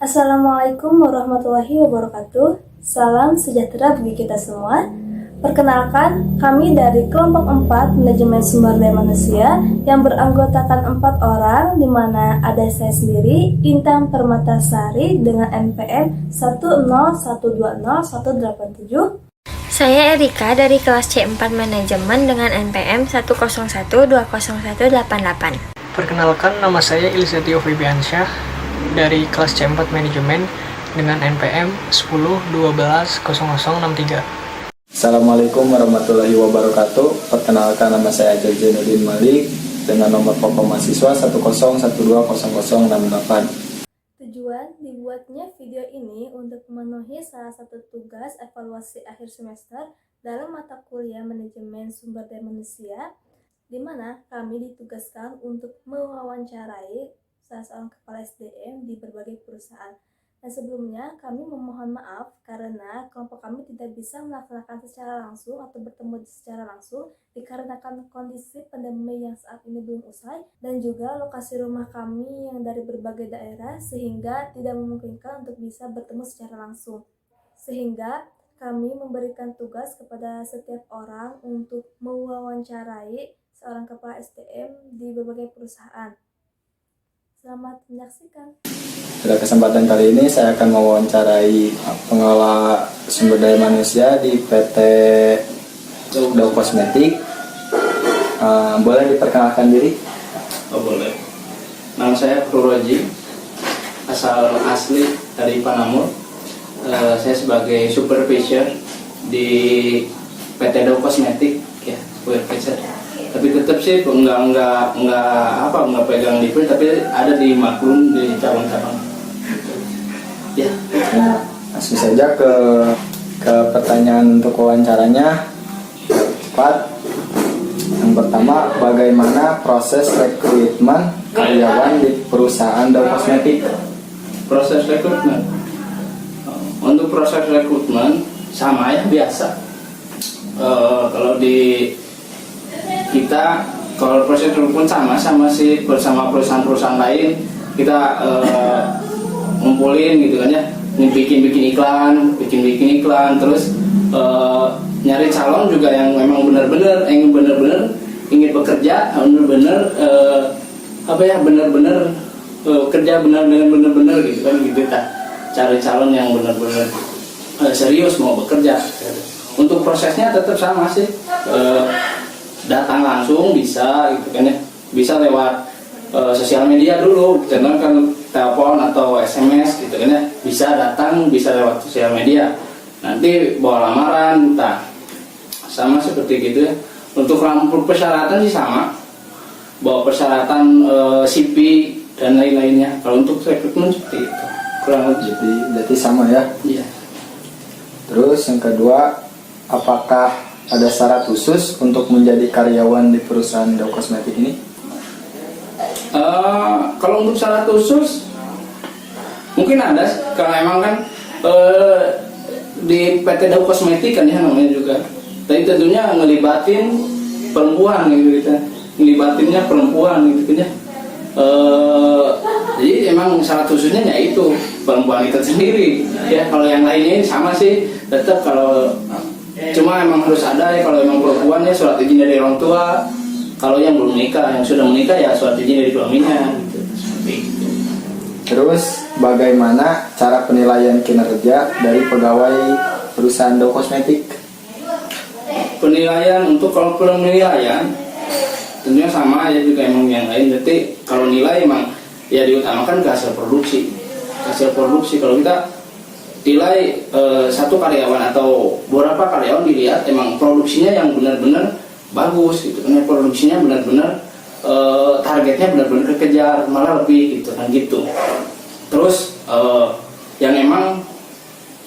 Assalamualaikum warahmatullahi wabarakatuh. Salam sejahtera bagi kita semua. Perkenalkan, kami dari kelompok 4 Manajemen Sumber Daya Manusia yang beranggotakan 4 orang, di mana ada saya sendiri, Intan Permatasari dengan NPM 101200187. Saya Erika dari kelas C4 Manajemen dengan NPM 101200188. Perkenalkan, nama saya Ilsetio Fibiansyah dari kelas C4 Manajemen dengan NPM 10120063. Assalamualaikum warahmatullahi wabarakatuh. Perkenalkan, nama saya Jainuddin Malik dengan nomor pokok mahasiswa 101200068. Tujuan dibuatnya video ini untuk memenuhi salah satu tugas evaluasi akhir semester dalam mata kuliah Manajemen Sumber Daya Manusia, di mana kami ditugaskan untuk mewawancarai salah seorang kepala SDM di berbagai perusahaan. Dan sebelumnya kami memohon maaf karena kelompok kami tidak bisa melaksanakan secara langsung atau bertemu secara langsung dikarenakan kondisi pandemi yang saat ini belum usai dan juga lokasi rumah kami yang dari berbagai daerah sehingga tidak memungkinkan untuk bisa bertemu secara langsung. Sehingga kami memberikan tugas kepada setiap orang untuk mewawancarai seorang kepala SDM di berbagai perusahaan. Selamat menyaksikan. Pada kesempatan kali ini saya akan mewawancarai pengelola sumber daya manusia di PT Dow Kosmetik. Boleh diperkenalkan diri? Oh, boleh. Nama saya Purwoji, asal asli dari Panamur. Saya sebagai supervisor di PT Dow Kosmetik, ya, supervisor. Tapi tetap sih nggak pegang di print, tapi ada di maklum di cabang-cabang. Ya. Langsung saja ke pertanyaan untuk wawancaranya. Cepat. Yang pertama, bagaimana proses rekrutmen karyawan di perusahaan Dow Kosmetik? Proses rekrutmen. Untuk proses rekrutmen sama ya, biasa. Kalau di kita, kalau proses rekrutmen sama sih bersama perusahaan-perusahaan lain, kita ngumpulin gitu kan ya, bikin iklan, terus nyari calon juga yang memang benar-benar ingin bekerja, kerja benar-benar gitu kan, gitu kita cari calon yang benar-benar serius mau bekerja. Untuk prosesnya tetap sama sih, datang langsung bisa gitu kan ya, bisa lewat sosial media dulu, channel kan telepon atau SMS gitu kan ya, bisa datang, bisa lewat sosial media, nanti bawa lamaran, sama seperti gitu ya. Untuk persyaratan sih sama, bawa persyaratan CV dan lain-lainnya. Kalau untuk rekrutmen seperti itu kurang lebih. Berarti sama ya? Iya. Terus yang kedua, apakah ada syarat khusus untuk menjadi karyawan di perusahaan Dow Kosmetik ini? Kalau untuk syarat khusus mungkin ada, karena emang kan di PT Dow Kosmetik kan ya namanya juga. Tapi tentunya ngelibatin perempuan gitu, ngelibatinnya perempuan gitu kan ya. Jadi emang syarat khususnya ya itu perempuan itu sendiri ya. Kalau yang lainnya sama sih, tetap kalau cuma emang harus ada ya, kalau emang perempuan ya surat izin dari orang tua. Kalau yang belum menikah, yang sudah menikah ya surat izin dari suaminya gitu. Seperti itu. Terus bagaimana cara penilaian kinerja dari pegawai perusahaan Dow Kosmetik? Penilaian, untuk kalau penilaian tentunya sama ya juga emang yang lain. Jadi kalau nilai emang ya diutamakan ke hasil produksi. Kalau kita nilai satu karyawan atau beberapa karyawan dilihat emang produksinya yang benar-benar bagus gitu kan, produksinya benar-benar targetnya benar-benar kekejar, malah lebih gitu kan gitu. Terus yang emang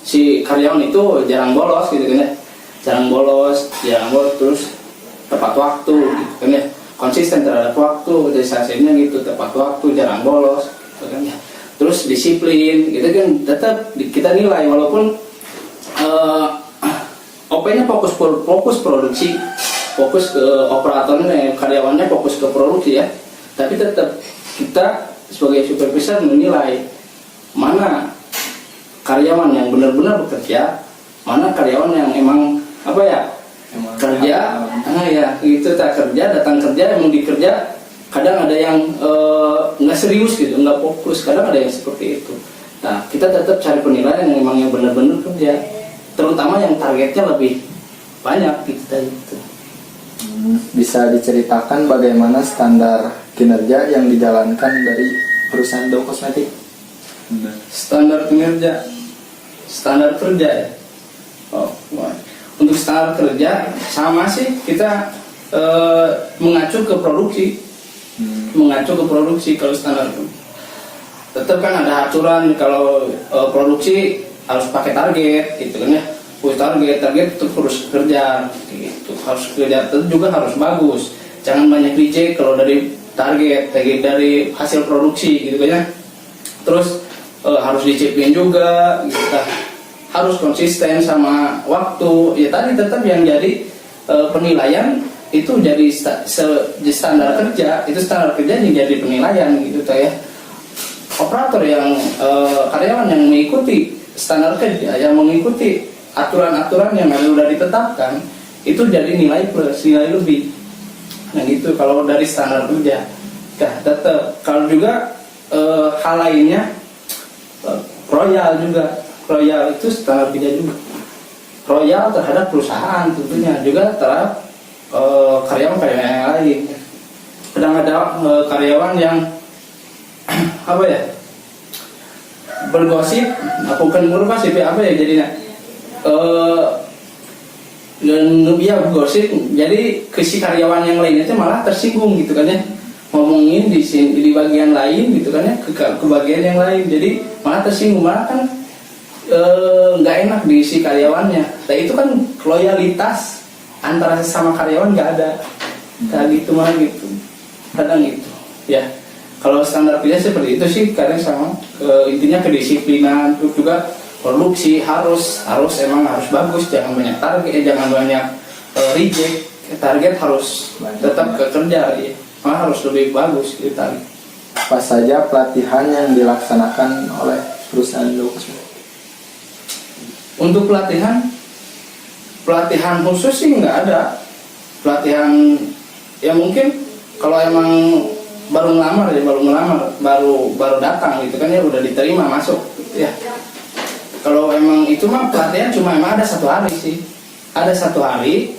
si karyawan itu jarang bolos gitu kan ya, jarang bolos terus tepat waktu gitu kan ya, konsisten terhadap waktu, jadi hasilnya gitu, tepat waktu, jarang bolos gitu kan ya. Terus disiplin gitu kan, tetap kita nilai walaupun OP-nya fokus produksi, fokus ke operatornya, karyawannya fokus ke produksi ya, tapi tetap kita sebagai supervisor menilai mana karyawan yang benar-benar bekerja, mana karyawan yang emang apa ya, kerja, ya itu tak kerja, datang kerja, emang dikerja. Kadang ada yang nggak serius gitu, nggak fokus. Kadang ada yang seperti itu. Nah, kita tetap cari penilaian yang memang yang benar-benar kerja, terutama yang targetnya lebih banyak gitu tadi. Bisa diceritakan bagaimana standar kinerja yang dijalankan dari perusahaan Dow Kosmetik? Standar kinerja, standar kerja ya. Oh, wah. Untuk standar kerja sama sih, kita mengacu ke produksi. Mengacu ke produksi. Kalau standar tetap kan ada aturan, kalau produksi harus pakai target gitu kan ya. Target itu harus kerja gitu, harus kerja, itu juga harus bagus, jangan banyak reject kalau dari target dari hasil produksi gitu kan ya. Terus harus disiplin juga gitu kan. Harus konsisten sama waktu ya. Tadi tetap yang jadi penilaian itu jadi standar kerja, itu standar kerja yang jadi penilaian gitu ya. Operator yang karyawan yang mengikuti standar kerja, yang mengikuti aturan-aturan yang sudah ditetapkan, itu jadi nilai plus, nilai lebih. Nah gitu kalau dari standar kerja. Nah, tetap kalau juga hal lainnya, royal juga, royal itu standar kerja juga. Royal terhadap perusahaan tentunya, juga terhadap karyawan-karyawan yang lain. Kadang ada karyawan yang apa ya, bergosip, bukan bergosip ya, apa ya jadinya, ya bergosip, jadi si karyawan yang lainnya itu malah tersinggung gitu kan ya, ngomongin di bagian lain gitu kan ya, ke bagian yang lain, jadi malah tersinggung, malah kan nggak enak di si karyawannya. Nah itu kan loyalitas antara sesama karyawan nggak ada, kayak gitu malah gitu, kadang gitu ya. Kalau standar kerja seperti itu sih, kadang sama intinya kedisiplinan, terus juga produksi harus emang harus bagus, jangan banyak target, jangan banyak reject. Target harus tetap kerja ya, malah harus lebih bagus gitu tadi. Apa saja pelatihan yang dilaksanakan oleh perusahaan Dow Kosmetik? Untuk pelatihan khusus sih nggak ada. Pelatihan ya mungkin kalau emang baru datang gitu kan ya, udah diterima masuk ya. Kalau emang itu mah pelatihan cuma emang ada 1 hari sih, ada 1 hari.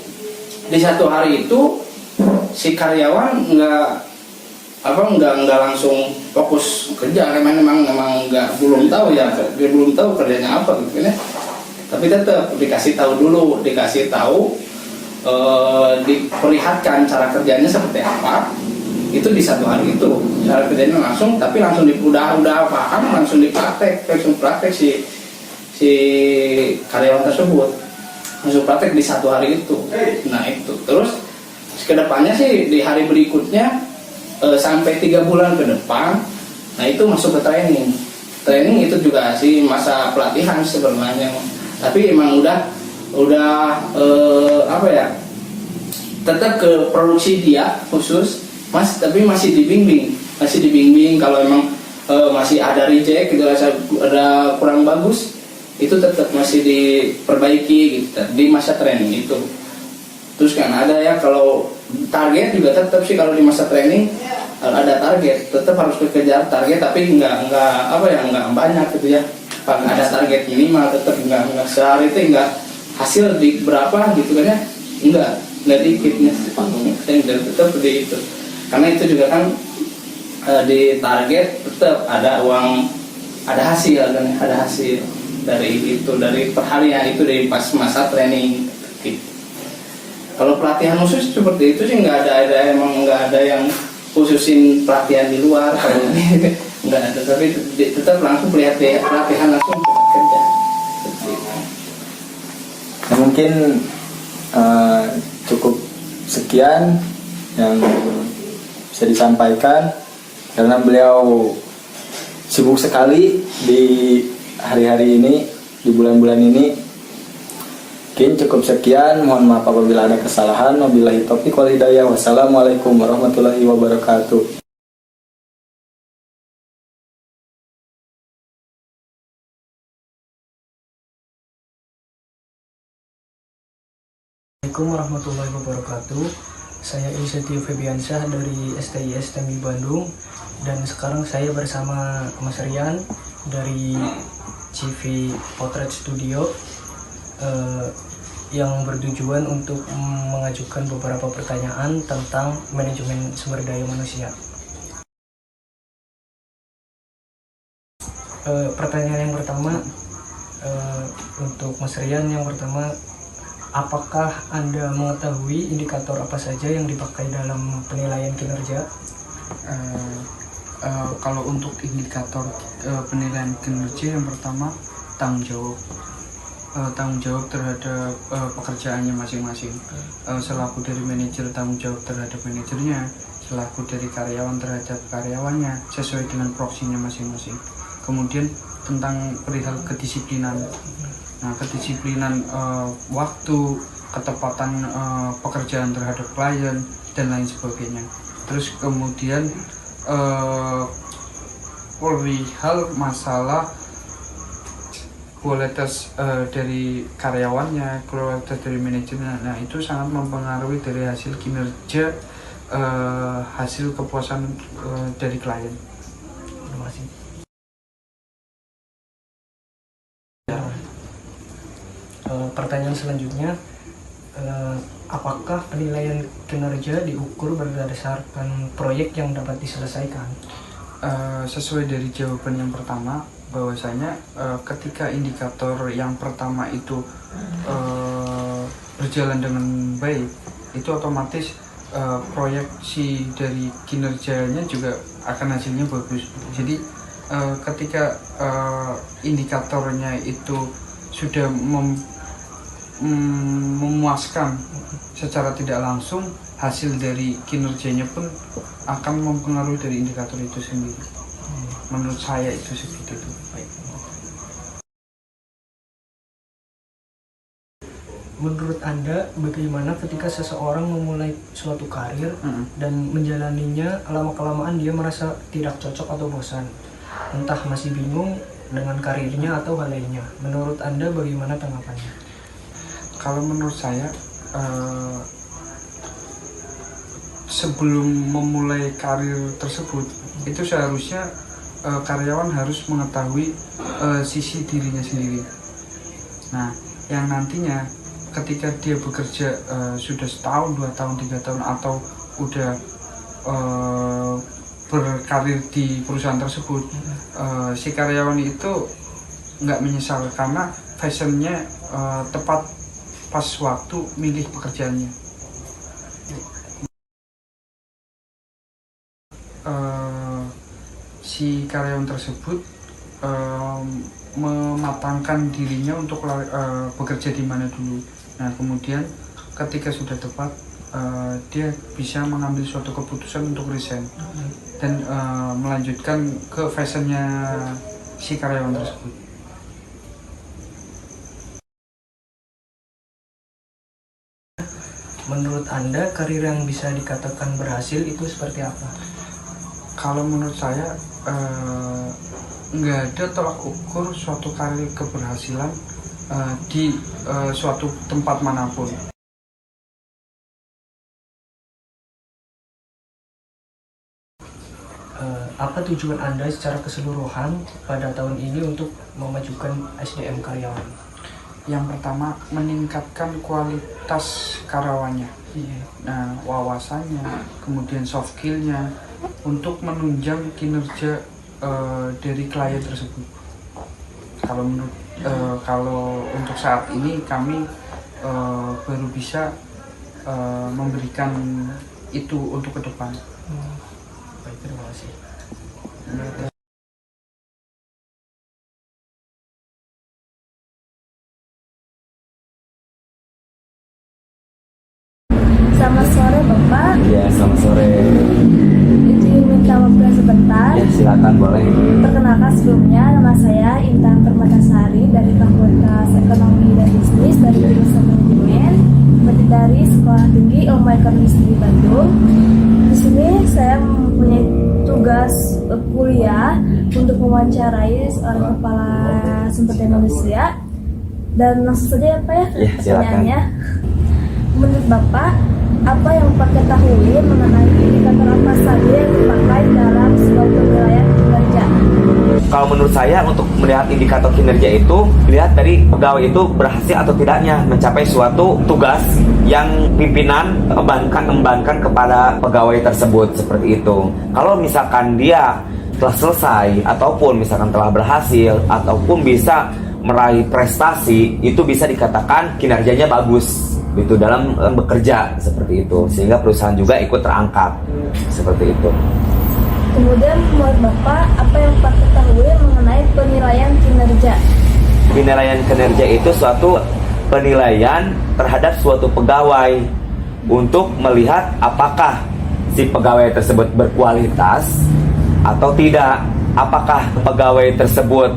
Di 1 hari itu si karyawan nggak langsung fokus kerja, emang belum tahu ya, dia belum tahu kerjanya apa gitu kan ya. Tapi tetap dikasih tahu dulu, diperlihatkan cara kerjanya seperti apa. Itu di 1 hari itu cara kerjanya langsung, tapi langsung udah paham, langsung praktek si karyawan tersebut, langsung praktek di 1 hari itu. Nah itu terus kedepannya sih di hari berikutnya sampai 3 bulan ke depan, nah itu masuk ke training itu juga sih masa pelatihan sebenarnya, tapi emang udah apa ya, tetap ke produksi dia khusus, tapi masih dibimbing kalau emang masih ada reject gitu, ada kurang bagus, itu tetap masih diperbaiki gitu di masa training itu. Terus kan ada ya, kalau target juga tetap sih, kalau di masa training ada target, tetap harus kejar target, tapi nggak banyak gitu ya. Ada target minimal, tetap nggak sehari itu nggak hasil di berapa gitu kan ya, nggak dikitnya, tetap seperti itu. Karena itu juga kan di target tetap ada uang, ada hasil kan, ada hasil dari itu, dari perharian itu, dari pas masa training gitu. Kalau pelatihan khusus seperti itu sih nggak ada yang khususin pelatihan di luar, kalau ini nggak ada, tapi tetap langsung pelatihan langsung kerja. Nah, mungkin cukup sekian yang bisa disampaikan, karena beliau sibuk sekali di hari-hari ini, di bulan-bulan ini. Mungkin cukup sekian, mohon maaf apabila ada kesalahan. Wabillahi taufiq wal hidayah. Wassalamualaikum warahmatullahi wabarakatuh. Assalamualaikum warahmatullahi wabarakatuh. Saya Ilsetio Febiansyah dari STIS TMI Bandung, dan sekarang saya bersama Mas Rian dari CV Potret Studio yang bertujuan untuk mengajukan beberapa pertanyaan tentang manajemen sumber daya manusia. Pertanyaan yang pertama untuk Mas Rian, yang pertama, apakah Anda mengetahui indikator apa saja yang dipakai dalam penilaian kinerja? Kalau untuk indikator penilaian kinerja, yang pertama tanggung jawab terhadap pekerjaannya masing-masing. Selaku dari manajer, tanggung jawab terhadap manajernya, selaku dari karyawan terhadap karyawannya sesuai dengan proksinya masing-masing. Kemudian tentang perihal kedisiplinan. Nah, kedisiplinan waktu, ketepatan pekerjaan terhadap klien, dan lain sebagainya. Terus kemudian perihal masalah kualitas dari karyawannya, kualitas dari manajernya. Nah, itu sangat mempengaruhi dari hasil kinerja, hasil kepuasan dari klien. Terima kasih. Pertanyaan selanjutnya, apakah penilaian kinerja diukur berdasarkan proyek yang dapat diselesaikan? Sesuai dari jawaban yang pertama, bahwasanya ketika indikator yang pertama itu berjalan dengan baik, itu otomatis proyeksi dari kinerjanya juga akan hasilnya bagus. Jadi ketika indikatornya itu sudah memuaskan secara tidak langsung, hasil dari kinerjanya pun akan mempengaruhi dari indikator itu sendiri. Menurut saya itu seperti itu. Menurut Anda, bagaimana ketika seseorang memulai suatu karir dan menjalaninya, lama-kelamaan dia merasa tidak cocok atau bosan, entah masih bingung dengan karirnya atau hal lainnya? Menurut Anda bagaimana tanggapannya? Kalau menurut saya, sebelum memulai karir tersebut, itu seharusnya karyawan harus mengetahui sisi dirinya sendiri. Nah, yang nantinya ketika dia bekerja sudah setahun, 2 tahun, 3 tahun, atau udah berkarir di perusahaan tersebut, si karyawan itu nggak menyesal karena fashionnya tepat pas waktu milih pekerjaannya. Si karyawan tersebut mematangkan dirinya untuk bekerja di mana dulu. Nah, kemudian ketika sudah tepat, dia bisa mengambil suatu keputusan untuk resign dan melanjutkan ke fashionnya si karyawan tersebut. Menurut Anda, karir yang bisa dikatakan berhasil itu seperti apa? Kalau menurut saya, nggak ada tolak ukur suatu karir keberhasilan di suatu tempat manapun. Apa tujuan Anda secara keseluruhan pada tahun ini untuk memajukan SDM karyawan? Yang pertama, meningkatkan kualitas karyawannya. Nah, wawasannya, kemudian soft skill-nya, untuk menunjang kinerja dari klien tersebut. Kalau untuk saat ini kami baru bisa memberikan itu untuk ke depan. Baik, terima kasih. Selamat sore Bapak. Ya, selamat sore. Izin minta waktu sebentar. Ya, silakan, boleh. Perkenalkan sebelumnya, nama saya Intan Permatasari dari Fakultas Ekonomi dan Bisnis dari jurusan Manajemen, dari Sekolah Tinggi Ilmu Ekonomi di Bandung. Di sini saya mempunyai tugas kuliah untuk mewawancarai seorang kepala sumber daya manusia. Dan langsung saja ya Pak ya, Ya, silakan. pertanyaannya. menurut Bapak, apa yang Bapak ketahui mengenai indikator apa saja yang dipakai dalam sebuah penilaian kinerja? Kalau menurut saya untuk melihat indikator kinerja itu dilihat dari pegawai itu berhasil atau tidaknya mencapai suatu tugas yang pimpinan embankan kepada pegawai tersebut seperti itu. Kalau misalkan dia telah selesai ataupun misalkan telah berhasil ataupun bisa meraih prestasi, itu bisa dikatakan kinerjanya bagus gitu dalam bekerja seperti itu, sehingga perusahaan juga ikut terangkat seperti itu. Kemudian menurut Bapak, apa yang Bapak ketahui mengenai penilaian kinerja? Penilaian kinerja itu suatu penilaian terhadap suatu pegawai untuk melihat apakah si pegawai tersebut berkualitas atau tidak, apakah pegawai tersebut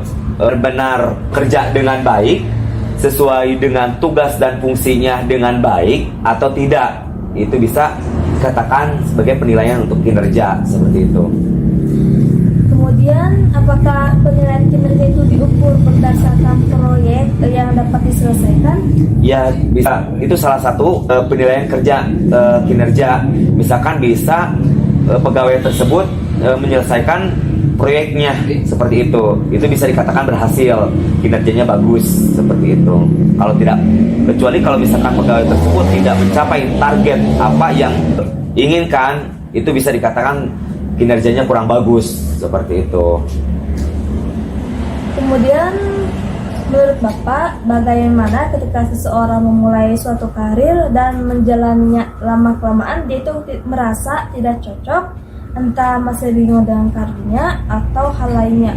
benar kerja dengan baik, sesuai dengan tugas dan fungsinya dengan baik atau tidak. Itu bisa dikatakan sebagai penilaian untuk kinerja seperti itu. Kemudian, apakah penilaian kinerja itu diukur berdasarkan proyek yang dapat diselesaikan? Ya, bisa. Itu salah satu penilaian kinerja. Misalkan bisa pegawai tersebut menyelesaikan proyeknya seperti itu bisa dikatakan berhasil, kinerjanya bagus seperti itu. Kalau tidak, kecuali kalau misalkan pegawai tersebut tidak mencapai target apa yang inginkan, itu bisa dikatakan kinerjanya kurang bagus seperti itu. Kemudian, menurut Bapak, bagaimana ketika seseorang memulai suatu karir dan menjalaninya lama-kelamaan dia itu merasa tidak cocok, entah masih bingung dengan karirnya atau hal lainnya?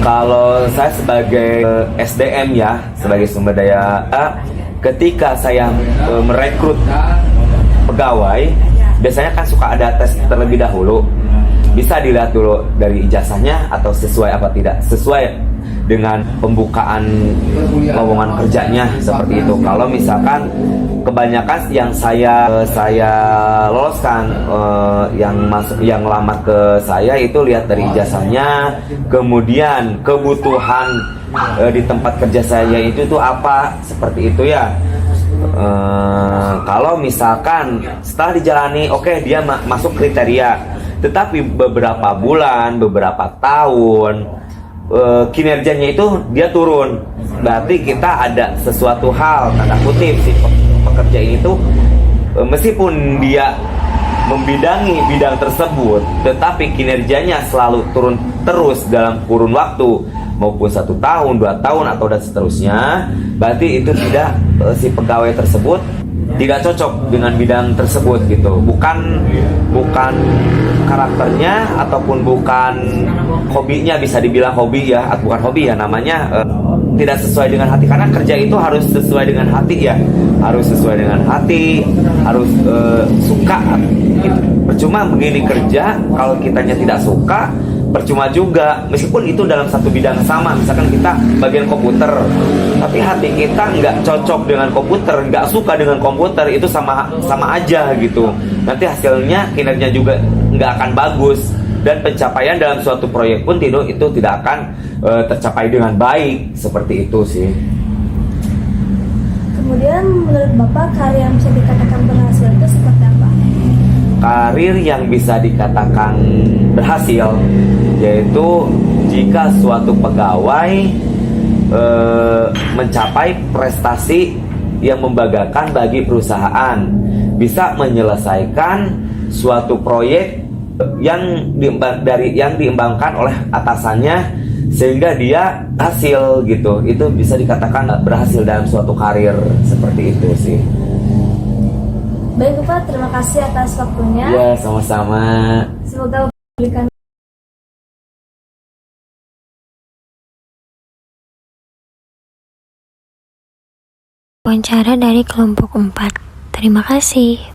Kalau saya sebagai SDM ya, sebagai sumber daya, ketika saya merekrut pegawai, biasanya kan suka ada tes terlebih dahulu. Bisa dilihat dulu dari ijazahnya atau sesuai apa tidak, sesuai dengan pembukaan lowongan kerjanya seperti itu. Kalau misalkan kebanyakan yang saya loloskan, yang lamar ke saya itu lihat dari ijazahnya, kemudian kebutuhan di tempat kerja saya itu tuh apa, seperti itu ya. Kalau misalkan setelah dijalani, oke, dia masuk kriteria, tetapi beberapa bulan, beberapa tahun kinerjanya itu dia turun, berarti kita ada sesuatu hal, tanda kutip, si pekerja ini tuh meskipun dia membidangi bidang tersebut, tetapi kinerjanya selalu turun terus dalam kurun waktu maupun 1 tahun, 2 tahun atau dan seterusnya, berarti itu tidak, si pegawai tersebut tidak cocok dengan bidang tersebut gitu. Bukan karakternya ataupun bukan hobinya, bisa dibilang hobi ya, bukan hobi ya namanya, tidak sesuai dengan hati, karena kerja itu harus sesuai dengan hati ya, harus sesuai dengan hati, harus suka gitu. Percuma begini kerja kalau kitanya tidak suka, percuma juga, meskipun itu dalam satu bidang sama. Misalkan kita bagian komputer, tapi hati kita nggak cocok dengan komputer, nggak suka dengan komputer, itu sama aja gitu. Nanti hasilnya kinerja juga nggak akan bagus, dan pencapaian dalam suatu proyek pun itu tidak akan tercapai dengan baik, seperti itu sih. Kemudian, menurut Bapak, karir yang bisa dikatakan berhasil itu seperti apa? Karir yang bisa dikatakan berhasil yaitu jika suatu pegawai mencapai prestasi yang membanggakan bagi perusahaan, bisa menyelesaikan suatu proyek yang diembangkan oleh atasannya sehingga dia hasil gitu. Itu bisa dikatakan berhasil dalam suatu karir, seperti itu sih. Baik Bapak, terima kasih atas waktunya. Ya, sama-sama. Semoga memberikan Wawancara dari kelompok 4. Terima kasih.